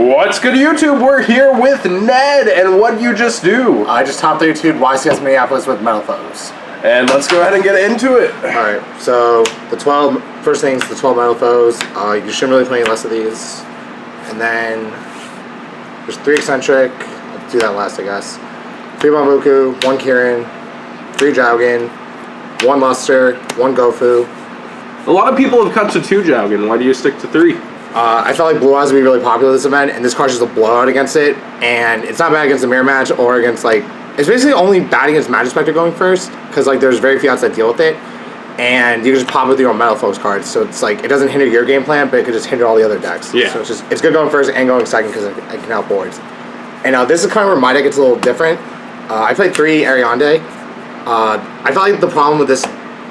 What's good, YouTube? We're here with Ned, and what'd you just do? I just top 32'd YCS Minneapolis with Metalfoes. And let's go ahead and get into it. Alright, so the 12, first thing's the 12 Metalfoes. You shouldn't really play any less of these. And then there's 3 eccentric. I'll do that last, I guess. 3 Bambuku, 1 Kirin, 3 Jaugen, 1 Luster, 1 Gofu. A lot of people have cut to 2 Jaugen. Why do you stick to 3? I felt like Blue Eyes would be really popular this event, and this card's just a blowout against it. And it's not bad against the mirror match or against, like, it's basically only bad against Magic Spectre going first, because, like, there's very few outs that deal with it. And you can just pop with your own Metalfoes cards, so it's like, it doesn't hinder your game plan, but it could just hinder all the other decks. Yeah. So it's good going first and going second because it can help boards. And this is kind of where my deck gets a little different. I played 3 Ariadne. I felt like the problem with this,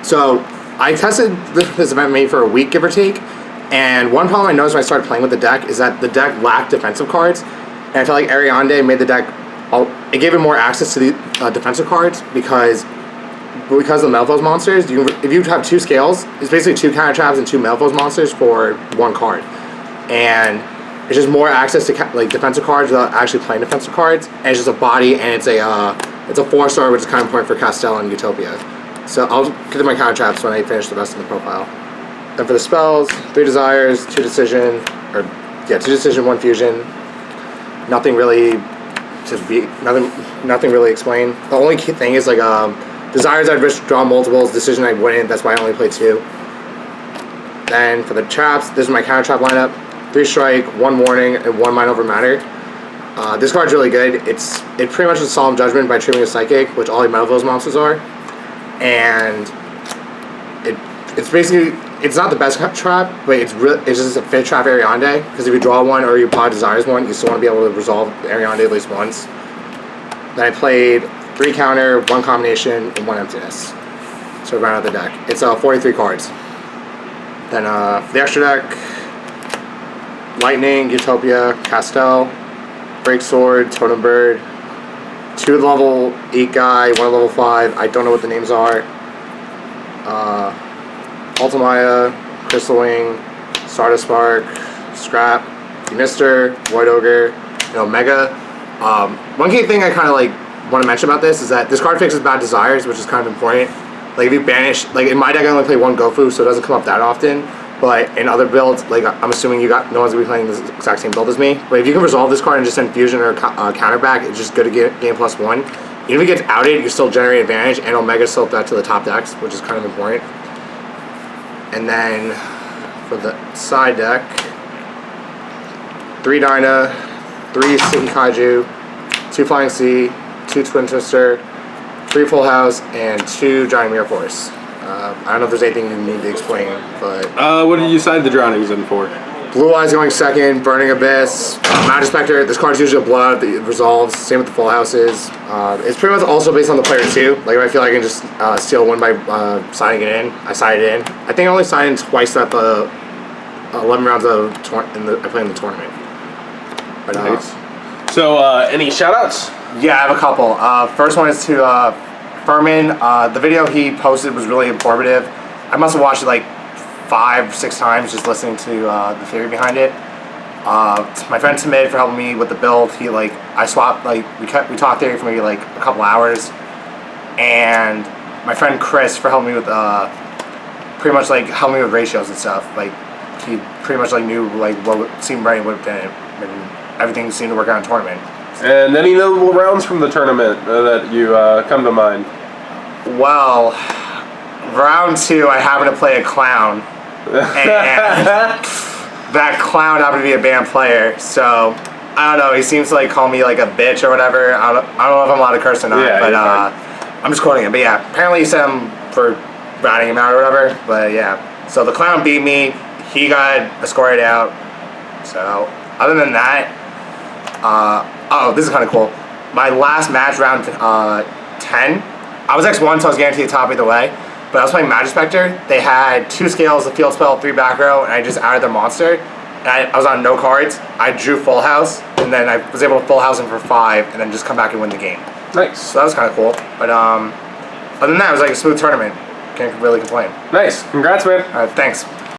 so I tested this event maybe for a week, give or take. And one problem I noticed when I started playing with the deck is that the deck lacked defensive cards. And I felt like Ariadne made the deck, it gave it more access to the defensive cards because of the Metalfoes monsters. If you have 2 scales, it's basically 2 counter traps and 2 Metalfoes monsters for 1 card. And it's just more access to like defensive cards without actually playing defensive cards. And it's just a body, and it's a 4-star, which is kind of important for Castell and Utopia. So I'll get to my counter traps when I finish the rest of the profile. Then for the spells, 3 Desires, 2 Decision, 2 Decision, 1 Fusion. Nothing really explained. The only key thing is like Desires I'd risk draw multiples, Decision I wouldn't. That's why I only played 2. Then for the traps, this is my counter trap lineup: 3 Strike, 1 Warning, and 1 Mind Over Matter. This card's really good. It pretty much is a Solemn Judgment by trimming a Psychic, which all the Metalfoes monsters are, and it's basically, it's not the best trap, but it's just a fit trap Ariadne, because if you draw 1 or you pod Desires 1, you still want to be able to resolve Ariadne at least once. Then I played 3 counter, 1 combination, and 1 emptiness. So round out the deck. It's 43 cards. Then the extra deck: Lightning, Utopia, Castell, Break Sword, Totem Bird, 2 level 8 guy, 1 level 5. I don't know what the names are. Ultimaya, Crystal Wing, Stardust Spark, Scrap, Mister, Void Ogre, and Omega. One key thing I kind of like want to mention about this is that this card fixes bad Desires, which is kind of important. Like if you banish, like in my deck I only play 1 Gofu, so it doesn't come up that often. But in other builds, like I'm assuming no one's gonna be playing this exact same build as me. But if you can resolve this card and just send Fusion or counter back, it's just good to get game +1. Even if it gets outed, you still generate advantage, and Omega still back to the top decks, which is kind of important. And then for the side deck, 3 Dyna, 3 City Kaiju, 2 Flying Sea, 2 Twin Twister, 3 Full House, and 2 Giant Mirror Force. I don't know if there's anything you need to explain, but What did you side the drownings in for? Blue Eyes going second, Burning Abyss, Magic Spectre. This card's usually a blowout that resolves. Same with the Full Houses. It's pretty much also based on the player too. Like if I feel like I can just steal 1 by signing it in, I side it in. I think I only signed in twice at the 11 rounds of I played in the tournament. But, nice. So any shoutouts? Yeah, I have a couple. First one is to Furman. The video he posted was really informative. I must have watched it like 5-6 times just listening to the theory behind it. My friend Timid for helping me with the build. I swapped, we talked theory for maybe like a couple hours, and my friend Chris for helping me with pretty much like helping me with ratios and stuff. Like he pretty much like knew like what seemed right and what didn't, and everything seemed to work out in tournament. And any notable rounds from the tournament that you come to mind? Well, round 2 I happened to play a clown. And that clown happened to be a banned player, so I don't know, he seems to like call me like a bitch or whatever. I don't know if I'm allowed to curse or not, yeah, but I'm just quoting him. But yeah, apparently he said him for ratting him out or whatever, but yeah. So the clown beat me, he got escorted out. So other than that, oh, this is kind of cool. My last match, round 10, I was X1, so I was guaranteed the top either way. But I was playing Magic Spectre. They had 2 scales, a field spell, 3 back row, and I just outed their monster. And I was on no cards. I drew Full House, and then I was able to Full House him for 5, and then just come back and win the game. Nice. So that was kind of cool. But other than that, it was like a smooth tournament. Can't really complain. Nice. Congrats, man. Thanks.